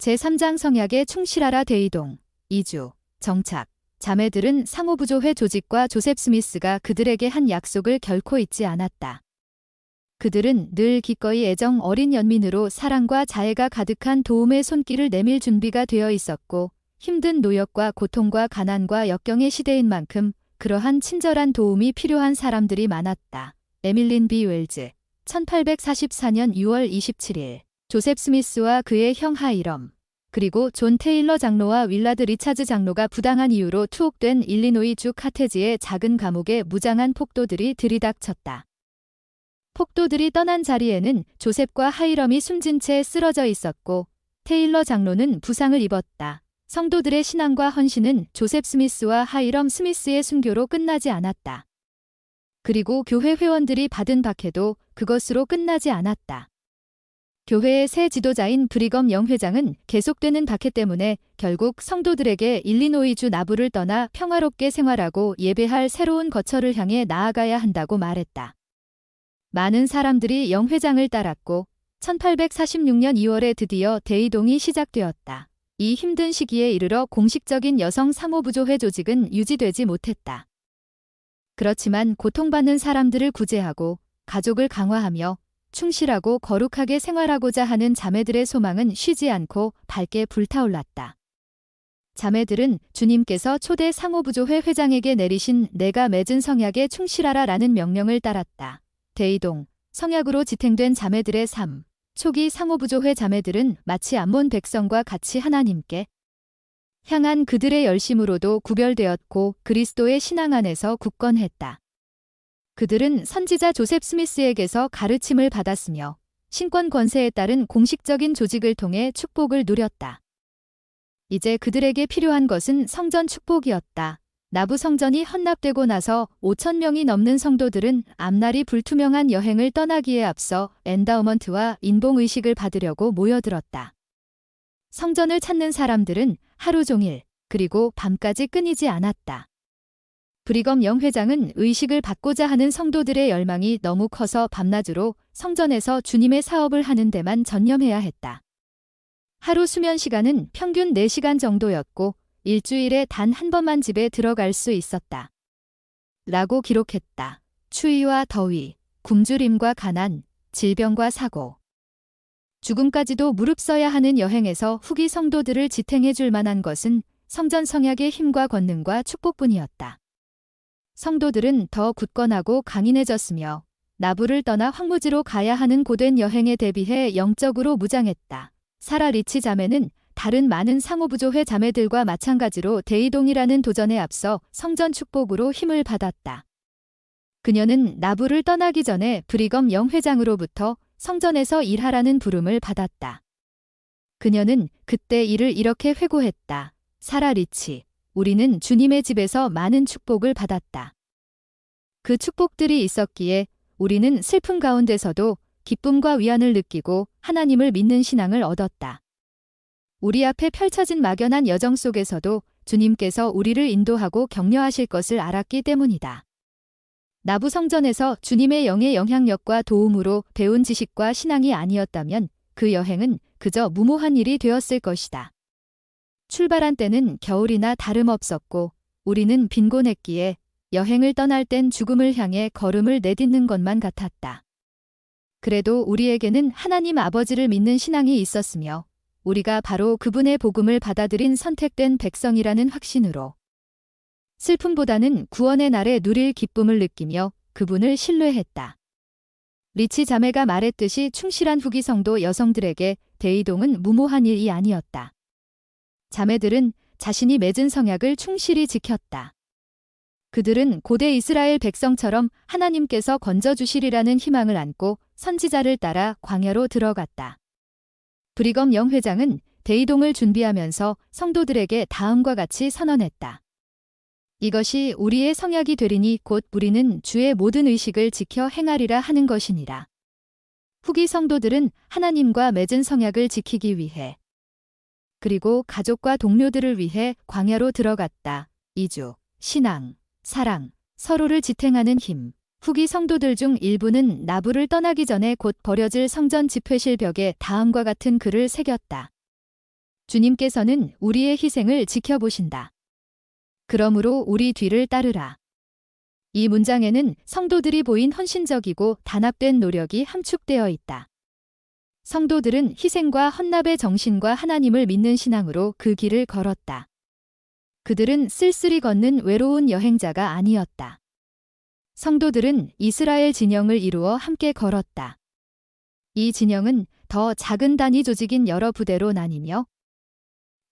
제3장 성약에 충실하라. 대이동 2주 정착. 자매들은 상호부조회 조직과 조셉 스미스가 그들에게 한 약속을 결코 잊지 않았다. 그들은 늘 기꺼이 애정 어린 연민으로 사랑과 자애가 가득한 도움의 손길을 내밀 준비가 되어 있었고, 힘든 노역과 고통과 가난과 역경의 시대인 만큼 그러한 친절한 도움이 필요한 사람들이 많았다. 에밀린 B. 웰즈 1844년 6월 27일 조셉 스미스와 그의 형 하이럼, 그리고 존 테일러 장로와 윌라드 리차즈 장로가 부당한 이유로 투옥된 일리노이주 카테지의 작은 감옥에 무장한 폭도들이 들이닥쳤다. 폭도들이 떠난 자리에는 조셉과 하이럼이 숨진 채 쓰러져 있었고, 테일러 장로는 부상을 입었다. 성도들의 신앙과 헌신은 조셉 스미스와 하이럼 스미스의 순교로 끝나지 않았다. 그리고 교회 회원들이 받은 박해도 그것으로 끝나지 않았다. 교회의 새 지도자인 브리검 영 회장은 계속되는 박해 때문에 결국 성도들에게 일리노이주 나부를 떠나 평화롭게 생활하고 예배할 새로운 거처를 향해 나아가야 한다고 말했다. 많은 사람들이 영 회장을 따랐고 1846년 2월에 드디어 대이동이 시작되었다. 이 힘든 시기에 이르러 공식적인 여성 상호부조회 조직은 유지되지 못했다. 그렇지만 고통받는 사람들을 구제하고 가족을 강화하며 충실하고 거룩하게 생활하고자 하는 자매들의 소망은 쉬지 않고 밝게 불타올랐다. 자매들은 주님께서 초대 상호부조회 회장에게 내리신 내가 맺은 성약에 충실하라 라는 명령을 따랐다. 대이동, 성약으로 지탱된 자매들의 삶. 초기 상호부조회 자매들은 마치 암몬 백성과 같이 하나님께 향한 그들의 열심으로도 구별되었고 그리스도의 신앙 안에서 굳건했다. 그들은 선지자 조셉 스미스에게서 가르침을 받았으며 신권 권세에 따른 공식적인 조직을 통해 축복을 누렸다. 이제 그들에게 필요한 것은 성전 축복이었다. 나부 성전이 헌납되고 나서 5,000명이 넘는 성도들은 앞날이 불투명한 여행을 떠나기에 앞서 엔다우먼트와 인봉의식을 받으려고 모여들었다. 성전을 찾는 사람들은 하루 종일 그리고 밤까지 끊이지 않았다. 브리검 영 회장은 의식을 받고자 하는 성도들의 열망이 너무 커서 밤낮으로 성전에서 주님의 사업을 하는 데만 전념해야 했다. 하루 수면 시간은 평균 4시간 정도였고 일주일에 단 한 번만 집에 들어갈 수 있었다. 라고 기록했다. 추위와 더위, 굶주림과 가난, 질병과 사고, 죽음까지도 무릅써야 하는 여행에서 후기 성도들을 지탱해 줄 만한 것은 성전 성약의 힘과 권능과 축복뿐이었다. 성도들은 더 굳건하고 강인해졌으며 나부를 떠나 황무지로 가야 하는 고된 여행에 대비해 영적으로 무장했다. 사라 리치 자매는 다른 많은 상호부조회 자매들과 마찬가지로 대이동이라는 도전에 앞서 성전 축복으로 힘을 받았다. 그녀는 나부를 떠나기 전에 브리검 영 회장으로부터 성전에서 일하라는 부름을 받았다. 그녀는 그때 이를 이렇게 회고했다. 사라 리치, 우리는 주님의 집에서 많은 축복을 받았다. 그 축복들이 있었기에 우리는 슬픔 가운데서도 기쁨과 위안을 느끼고 하나님을 믿는 신앙을 얻었다. 우리 앞에 펼쳐진 막연한 여정 속에서도 주님께서 우리를 인도하고 격려하실 것을 알았기 때문이다. 나부 성전에서 주님의 영의 영향력과 도움으로 배운 지식과 신앙이 아니었다면 그 여행은 그저 무모한 일이 되었을 것이다. 출발한 때는 겨울이나 다름없었고 우리는 빈곤했기에 여행을 떠날 땐 죽음을 향해 걸음을 내딛는 것만 같았다. 그래도 우리에게는 하나님 아버지를 믿는 신앙이 있었으며 우리가 바로 그분의 복음을 받아들인 선택된 백성이라는 확신으로 슬픔보다는 구원의 날에 누릴 기쁨을 느끼며 그분을 신뢰했다. 리치 자매가 말했듯이 충실한 후기 성도 여성들에게 대이동은 무모한 일이 아니었다. 자매들은 자신이 맺은 성약을 충실히 지켰다. 그들은 고대 이스라엘 백성처럼 하나님께서 건져주시리라는 희망을 안고 선지자를 따라 광야로 들어갔다. 브리검 영 회장은 대이동을 준비하면서 성도들에게 다음과 같이 선언했다. 이것이 우리의 성약이 되리니 곧 우리는 주의 모든 의식을 지켜 행하리라 하는 것이니라. 후기 성도들은 하나님과 맺은 성약을 지키기 위해 그리고 가족과 동료들을 위해 광야로 들어갔다. 2주, 신앙, 사랑, 서로를 지탱하는 힘. 후기 성도들 중 일부는 나부를 떠나기 전에 곧 버려질 성전 집회실 벽에 다음과 같은 글을 새겼다. 주님께서는 우리의 희생을 지켜보신다. 그러므로 우리 뒤를 따르라. 이 문장에는 성도들이 보인 헌신적이고 단합된 노력이 함축되어 있다. 성도들은 희생과 헌납의 정신과 하나님을 믿는 신앙으로 그 길을 걸었다. 그들은 쓸쓸히 걷는 외로운 여행자가 아니었다. 성도들은 이스라엘 진영을 이루어 함께 걸었다. 이 진영은 더 작은 단위 조직인 여러 부대로 나뉘며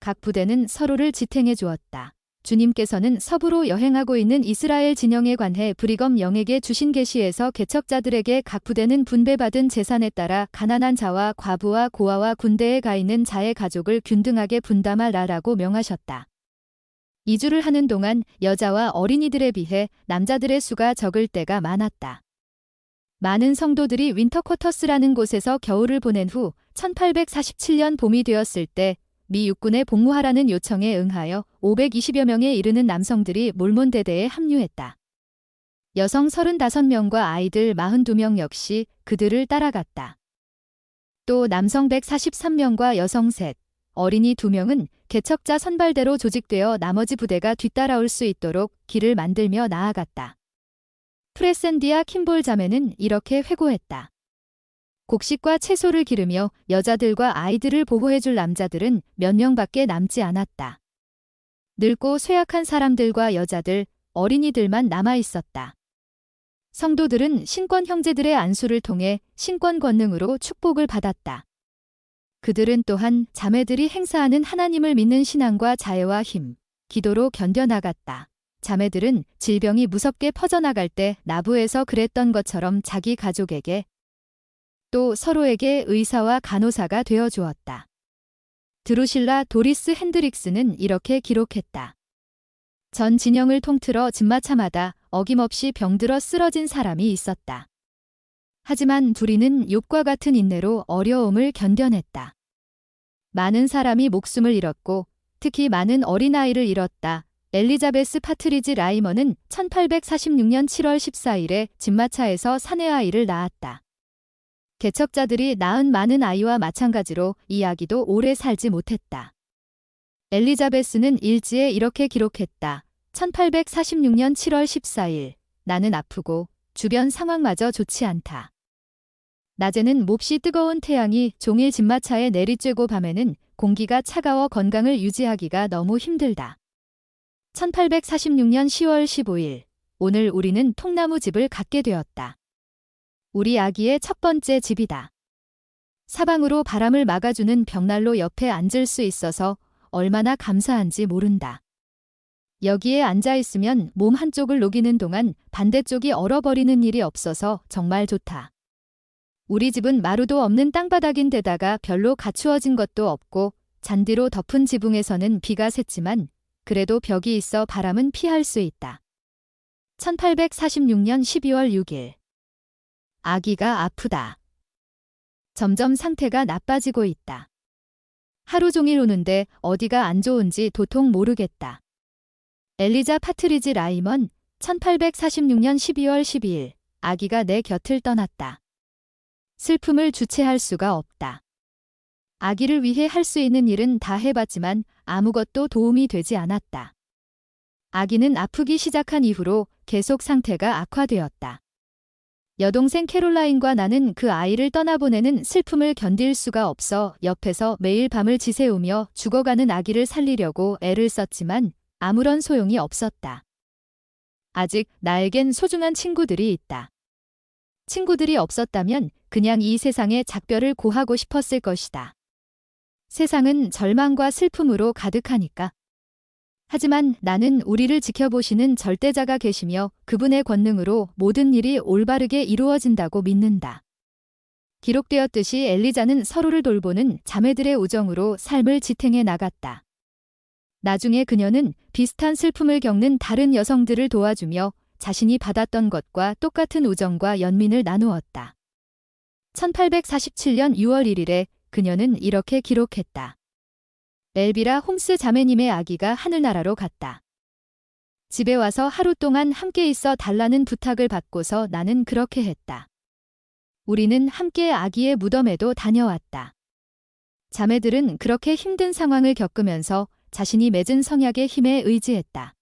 각 부대는 서로를 지탱해 주었다. 주님께서는 서부로 여행하고 있는 이스라엘 진영에 관해 브리검 영에게 주신 계시에서 개척자들에게 각 부대는 분배받은 재산에 따라 가난한 자와 과부와 고아와 군대에 가 있는 자의 가족을 균등하게 분담하라라고 명하셨다. 이주를 하는 동안 여자와 어린이들에 비해 남자들의 수가 적을 때가 많았다. 많은 성도들이 윈터쿼터스라는 곳에서 겨울을 보낸 후 1847년 봄이 되었을 때 미 육군에 복무하라는 요청에 응하여 520여 명에 이르는 남성들이 몰몬대대에 합류했다. 여성 35명과 아이들 42명 역시 그들을 따라갔다. 또 남성 143명과 여성 셋, 어린이 2명은 개척자 선발대로 조직되어 나머지 부대가 뒤따라올 수 있도록 길을 만들며 나아갔다. 프레센디아 킴볼 자매는 이렇게 회고했다. 곡식과 채소를 기르며 여자들과 아이들을 보호해줄 남자들은 몇 명밖에 남지 않았다. 늙고 쇠약한 사람들과 여자들, 어린이들만 남아있었다. 성도들은 신권 형제들의 안수를 통해 신권 권능으로 축복을 받았다. 그들은 또한 자매들이 행사하는 하나님을 믿는 신앙과 자애와 힘, 기도로 견뎌나갔다. 자매들은 질병이 무섭게 퍼져나갈 때 나부에서 그랬던 것처럼 자기 가족에게 또 서로에게 의사와 간호사가 되어 주었다. 드루실라 도리스 핸드릭스는 이렇게 기록했다. 전 진영을 통틀어 집마차마다 어김없이 병들어 쓰러진 사람이 있었다. 하지만 둘이는 욥과 같은 인내로 어려움을 견뎌냈다. 많은 사람이 목숨을 잃었고 특히 많은 어린아이를 잃었다. 엘리자베스 파트리지 라이먼은 1846년 7월 14일에 집마차에서 사내아이를 낳았다. 개척자들이 낳은 많은 아이와 마찬가지로 이 아기도 오래 살지 못했다. 엘리자베스는 일지에 이렇게 기록했다. 1846년 7월 14일, 나는 아프고 주변 상황마저 좋지 않다. 낮에는 몹시 뜨거운 태양이 종일 집마차에 내리쬐고 밤에는 공기가 차가워 건강을 유지하기가 너무 힘들다. 1846년 10월 15일, 오늘 우리는 통나무 집을 갖게 되었다. 우리 아기의 첫 번째 집이다. 사방으로 바람을 막아주는 벽난로 옆에 앉을 수 있어서 얼마나 감사한지 모른다. 여기에 앉아있으면 몸 한쪽을 녹이는 동안 반대쪽이 얼어버리는 일이 없어서 정말 좋다. 우리 집은 마루도 없는 땅바닥인데다가 별로 갖추어진 것도 없고 잔디로 덮은 지붕에서는 비가 샜지만 그래도 벽이 있어 바람은 피할 수 있다. 1846년 12월 6일. 아기가 아프다. 점점 상태가 나빠지고 있다. 하루 종일 우는데 어디가 안 좋은지 도통 모르겠다. 엘리자 파트리지 라이먼, 1846년 12월 12일, 아기가 내 곁을 떠났다. 슬픔을 주체할 수가 없다. 아기를 위해 할 수 있는 일은 다 해봤지만 아무것도 도움이 되지 않았다. 아기는 아프기 시작한 이후로 계속 상태가 악화되었다. 여동생 캐롤라인과 나는 그 아이를 떠나보내는 슬픔을 견딜 수가 없어 옆에서 매일 밤을 지새우며 죽어가는 아기를 살리려고 애를 썼지만 아무런 소용이 없었다. 아직 나에겐 소중한 친구들이 있다. 친구들이 없었다면 그냥 이 세상에 작별을 고하고 싶었을 것이다. 세상은 절망과 슬픔으로 가득하니까. 하지만 나는 우리를 지켜보시는 절대자가 계시며 그분의 권능으로 모든 일이 올바르게 이루어진다고 믿는다. 기록되었듯이 엘리자는 서로를 돌보는 자매들의 우정으로 삶을 지탱해 나갔다. 나중에 그녀는 비슷한 슬픔을 겪는 다른 여성들을 도와주며 자신이 받았던 것과 똑같은 우정과 연민을 나누었다. 1847년 6월 1일에 그녀는 이렇게 기록했다. 엘비라 홈스 자매님의 아기가 하늘나라로 갔다. 집에 와서 하루 동안 함께 있어 달라는 부탁을 받고서 나는 그렇게 했다. 우리는 함께 아기의 무덤에도 다녀왔다. 자매들은 그렇게 힘든 상황을 겪으면서 자신이 맺은 성약의 힘에 의지했다.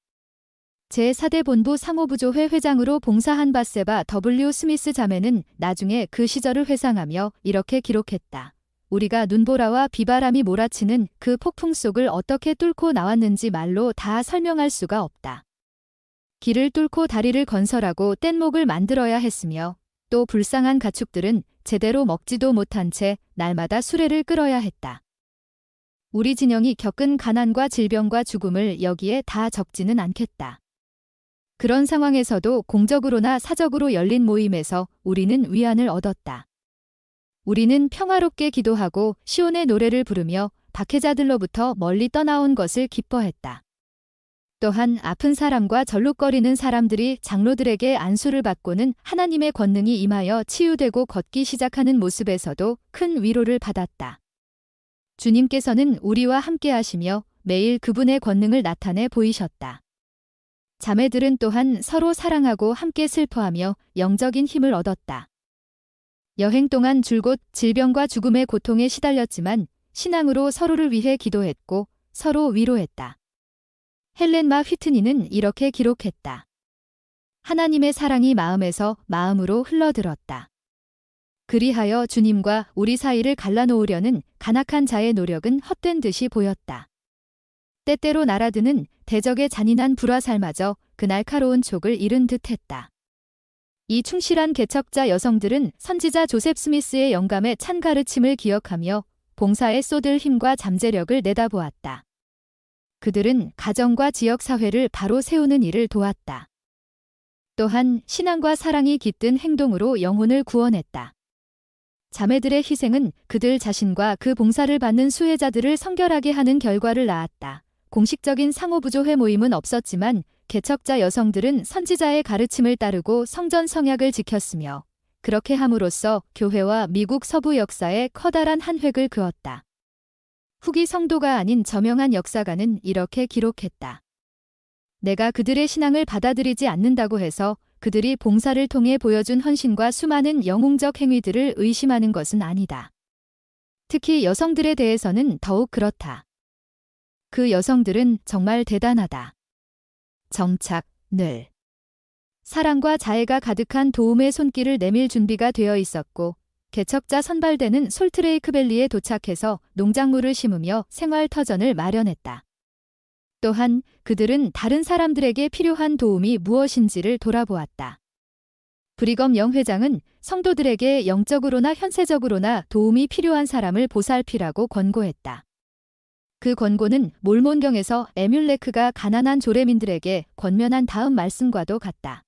제4대 본부 상호부조회 회장으로 봉사한 바세바 W. 스미스 자매는 나중에 그 시절을 회상하며 이렇게 기록했다. 우리가 눈보라와 비바람이 몰아치는 그 폭풍 속을 어떻게 뚫고 나왔는지 말로 다 설명할 수가 없다. 길을 뚫고 다리를 건설하고 뗏목을 만들어야 했으며 또 불쌍한 가축들은 제대로 먹지도 못한 채 날마다 수레를 끌어야 했다. 우리 진영이 겪은 가난과 질병과 죽음을 여기에 다 적지는 않겠다. 그런 상황에서도 공적으로나 사적으로 열린 모임에서 우리는 위안을 얻었다. 우리는 평화롭게 기도하고 시온의 노래를 부르며 박해자들로부터 멀리 떠나온 것을 기뻐했다. 또한 아픈 사람과 절룩거리는 사람들이 장로들에게 안수를 받고는 하나님의 권능이 임하여 치유되고 걷기 시작하는 모습에서도 큰 위로를 받았다. 주님께서는 우리와 함께 하시며 매일 그분의 권능을 나타내 보이셨다. 자매들은 또한 서로 사랑하고 함께 슬퍼하며 영적인 힘을 얻었다. 여행 동안 줄곧 질병과 죽음의 고통에 시달렸지만 신앙으로 서로를 위해 기도했고 서로 위로했다. 헬렌 마 휘트니는 이렇게 기록했다. 하나님의 사랑이 마음에서 마음으로 흘러들었다. 그리하여 주님과 우리 사이를 갈라놓으려는 간악한 자의 노력은 헛된 듯이 보였다. 때때로 날아드는 대적의 잔인한 불화살마저 그 날카로운 촉을 잃은 듯했다. 이 충실한 개척자 여성들은 선지자 조셉 스미스의 영감에 찬 가르침을 기억하며 봉사에 쏟을 힘과 잠재력을 내다보았다. 그들은 가정과 지역사회를 바로 세우는 일을 도왔다. 또한 신앙과 사랑이 깃든 행동으로 영혼을 구원했다. 자매들의 희생은 그들 자신과 그 봉사를 받는 수혜자들을 성결하게 하는 결과를 낳았다. 공식적인 상호부조회 모임은 없었지만 개척자 여성들은 선지자의 가르침을 따르고 성전 성약을 지켰으며 그렇게 함으로써 교회와 미국 서부 역사에 커다란 한 획을 그었다. 후기 성도가 아닌 저명한 역사가는 이렇게 기록했다. 내가 그들의 신앙을 받아들이지 않는다고 해서 그들이 봉사를 통해 보여준 헌신과 수많은 영웅적 행위들을 의심하는 것은 아니다. 특히 여성들에 대해서는 더욱 그렇다. 그 여성들은 정말 대단하다. 정착, 늘. 사랑과 자애가 가득한 도움의 손길을 내밀 준비가 되어 있었고 개척자 선발대는 솔트레이크밸리에 도착해서 농작물을 심으며 생활터전을 마련했다. 또한 그들은 다른 사람들에게 필요한 도움이 무엇인지를 돌아보았다. 브리검 영 회장은 성도들에게 영적으로나 현세적으로나 도움이 필요한 사람을 보살피라고 권고했다. 그 권고는 몰몬경에서 에뮬레크가 가난한 조레민들에게 권면한 다음 말씀과도 같다.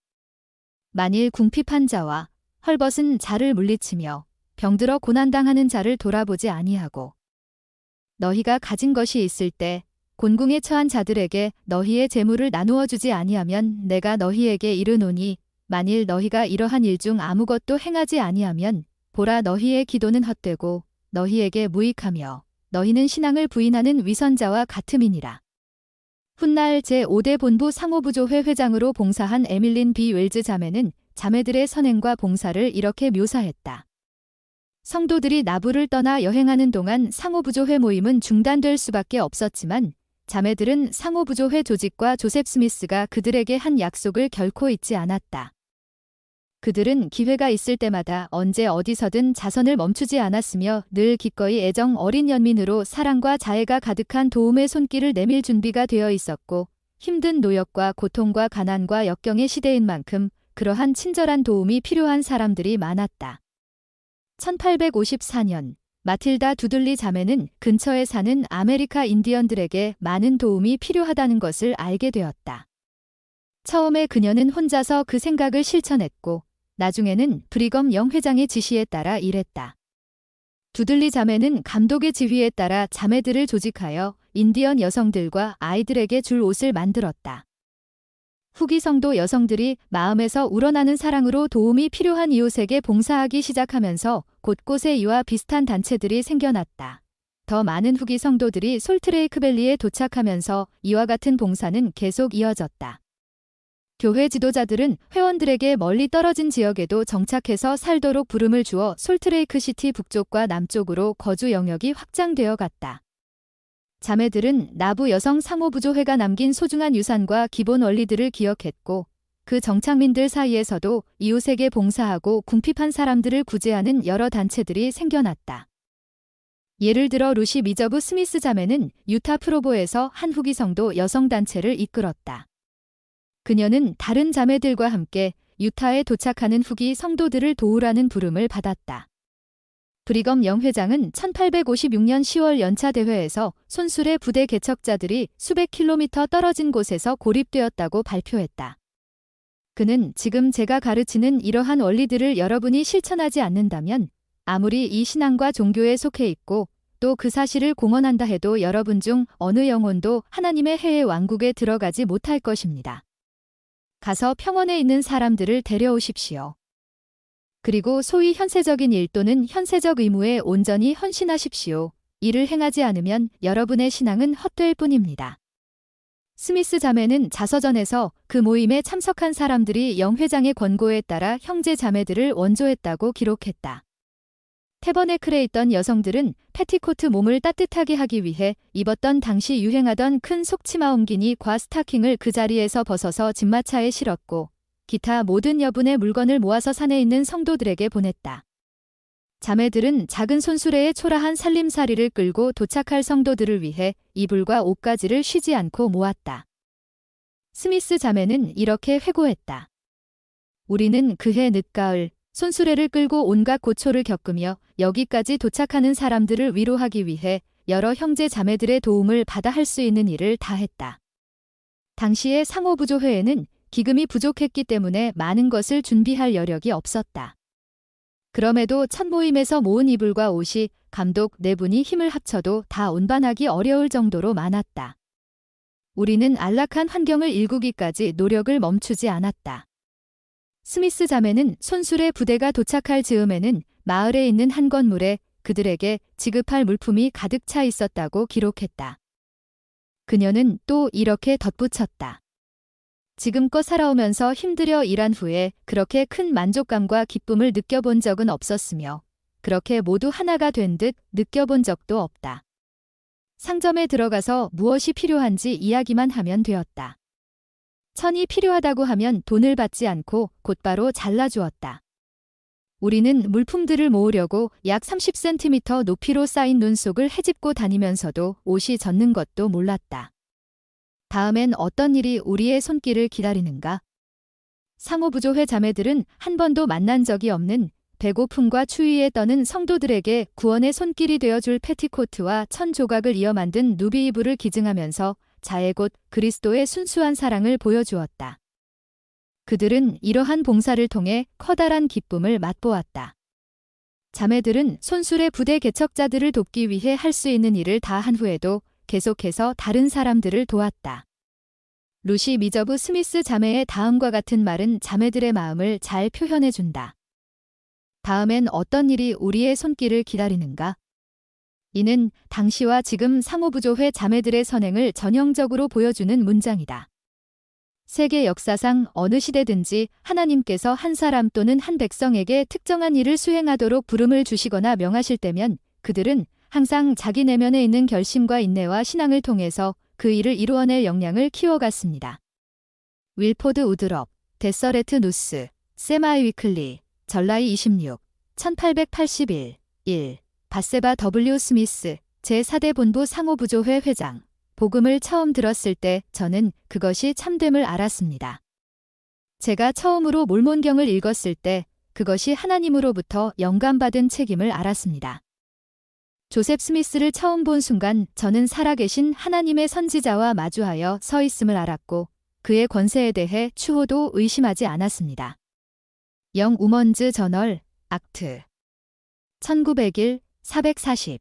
만일 궁핍한 자와 헐벗은 자를 물리치며 병들어 고난당하는 자를 돌아보지 아니하고 너희가 가진 것이 있을 때 곤궁에 처한 자들에게 너희의 재물을 나누어 주지 아니하면 내가 너희에게 이르노니 만일 너희가 이러한 일 중 아무것도 행하지 아니하면 보라 너희의 기도는 헛되고 너희에게 무익하며 너희는 신앙을 부인하는 위선자와 같음이니라. 훗날 제5대 본부 상호부조회 회장으로 봉사한 에밀린 B. 웰즈 자매는 자매들의 선행과 봉사를 이렇게 묘사했다. 성도들이 나부를 떠나 여행하는 동안 상호부조회 모임은 중단될 수밖에 없었지만 자매들은 상호부조회 조직과 조셉 스미스가 그들에게 한 약속을 결코 잊지 않았다. 그들은 기회가 있을 때마다 언제 어디서든 자선을 멈추지 않았으며 늘 기꺼이 애정 어린 연민으로 사랑과 자애가 가득한 도움의 손길을 내밀 준비가 되어 있었고 힘든 노역과 고통과 가난과 역경의 시대인 만큼 그러한 친절한 도움이 필요한 사람들이 많았다. 1854년 마틸다 두들리 자매는 근처에 사는 아메리카 인디언들에게 많은 도움이 필요하다는 것을 알게 되었다. 처음에 그녀는 혼자서 그 생각을 실천했고 나중에는 브리검 영 회장의 지시에 따라 일했다. 두들리 자매는 감독의 지휘에 따라 자매들을 조직하여 인디언 여성들과 아이들에게 줄 옷을 만들었다. 후기 성도 여성들이 마음에서 우러나는 사랑으로 도움이 필요한 이웃에게 봉사하기 시작하면서 곳곳에 이와 비슷한 단체들이 생겨났다. 더 많은 후기 성도들이 솔트레이크밸리에 도착하면서 이와 같은 봉사는 계속 이어졌다. 교회 지도자들은 회원들에게 멀리 떨어진 지역에도 정착해서 살도록 부름을 주어 솔트레이크시티 북쪽과 남쪽으로 거주 영역이 확장되어 갔다. 자매들은 나부 여성 상호부조회가 남긴 소중한 유산과 기본 원리들을 기억했고 그 정착민들 사이에서도 이웃에게 봉사하고 궁핍한 사람들을 구제하는 여러 단체들이 생겨났다. 예를 들어 루시 미저브 스미스 자매는 유타 프로보에서 한 후기 성도 여성단체를 이끌었다. 그녀는 다른 자매들과 함께 유타에 도착하는 후기 성도들을 도우라는 부름을 받았다. 브리검 영 회장은 1856년 10월 연차 대회에서 손술의 부대 개척자들이 수백 킬로미터 떨어진 곳에서 고립되었다고 발표했다. 그는 지금 제가 가르치는 이러한 원리들을 여러분이 실천하지 않는다면 아무리 이 신앙과 종교에 속해 있고 또 그 사실을 공언한다 해도 여러분 중 어느 영혼도 하나님의 해의 왕국에 들어가지 못할 것입니다. 가서 평원에 있는 사람들을 데려오십시오. 그리고 소위 현세적인 일 또는 현세적 의무에 온전히 헌신하십시오. 이를 행하지 않으면 여러분의 신앙은 헛될 뿐입니다. 스미스 자매는 자서전에서 그 모임에 참석한 사람들이 영 회장의 권고에 따라 형제 자매들을 원조했다고 기록했다. 태버네클에 있던 여성들은 패티코트 몸을 따뜻하게 하기 위해 입었던 당시 유행하던 큰 속치마 옴기니과 스타킹을 그 자리에서 벗어서 집마차에 실었고 기타 모든 여분의 물건을 모아서 산에 있는 성도들에게 보냈다. 자매들은 작은 손수레에 초라한 살림살이를 끌고 도착할 성도들을 위해 이불과 옷가지를 쉬지 않고 모았다. 스미스 자매는 이렇게 회고했다. 우리는 그해 늦가을 손수레를 끌고 온갖 고초를 겪으며 여기까지 도착하는 사람들을 위로하기 위해 여러 형제 자매들의 도움을 받아 할 수 있는 일을 다했다. 당시의 상호부조회에는 기금이 부족했기 때문에 많은 것을 준비할 여력이 없었다. 그럼에도 첫 모임에서 모은 이불과 옷이 감독 네 분이 힘을 합쳐도 다 운반하기 어려울 정도로 많았다. 우리는 안락한 환경을 일구기까지 노력을 멈추지 않았다. 스미스 자매는 손술의 부대가 도착할 즈음에는 마을에 있는 한 건물에 그들에게 지급할 물품이 가득 차 있었다고 기록했다. 그녀는 또 이렇게 덧붙였다. 지금껏 살아오면서 힘들여 일한 후에 그렇게 큰 만족감과 기쁨을 느껴본 적은 없었으며 그렇게 모두 하나가 된 듯 느껴본 적도 없다. 상점에 들어가서 무엇이 필요한지 이야기만 하면 되었다. 천이 필요하다고 하면 돈을 받지 않고 곧바로 잘라주었다. 우리는 물품들을 모으려고 약 30cm 높이로 쌓인 눈속을 헤집고 다니면서도 옷이 젖는 것도 몰랐다. 다음엔 어떤 일이 우리의 손길을 기다리는가? 상호부조회 자매들은 한 번도 만난 적이 없는 배고픔과 추위에 떠는 성도들에게 구원의 손길이 되어줄 패티코트와 천 조각을 이어 만든 누비 이불을 기증하면서 자애 곧 그리스도의 순수한 사랑을 보여주었다. 그들은 이러한 봉사를 통해 커다란 기쁨을 맛보았다. 자매들은 손술의 부대 개척자들을 돕기 위해 할 수 있는 일을 다 한 후에도 계속해서 다른 사람들을 도왔다. 루시 미저브 스미스 자매의 다음과 같은 말은 자매들의 마음을 잘 표현해준다. 다음엔 어떤 일이 우리의 손길을 기다리는가? 이는 당시와 지금 상호부조회 자매들의 선행을 전형적으로 보여주는 문장이다. 세계 역사상 어느 시대든지 하나님께서 한 사람 또는 한 백성에게 특정한 일을 수행하도록 부름을 주시거나 명하실 때면 그들은 항상 자기 내면에 있는 결심과 인내와 신앙을 통해서 그 일을 이루어낼 역량을 키워갔습니다. 윌포드 우드럽, 데서레트 누스, 세마이 위클리, 전라이 26, 1881, 1. 바세바 W. 스미스, 제4대 본부 상호부조회 회장. 복음을 처음 들었을 때 저는 그것이 참됨을 알았습니다. 제가 처음으로 몰몬경을 읽었을 때 그것이 하나님으로부터 영감받은 책임을 알았습니다. 조셉 스미스를 처음 본 순간 저는 살아계신 하나님의 선지자와 마주하여 서 있음을 알았고 그의 권세에 대해 추호도 의심하지 않았습니다. 영 우먼즈 저널, 악트. 1901, 440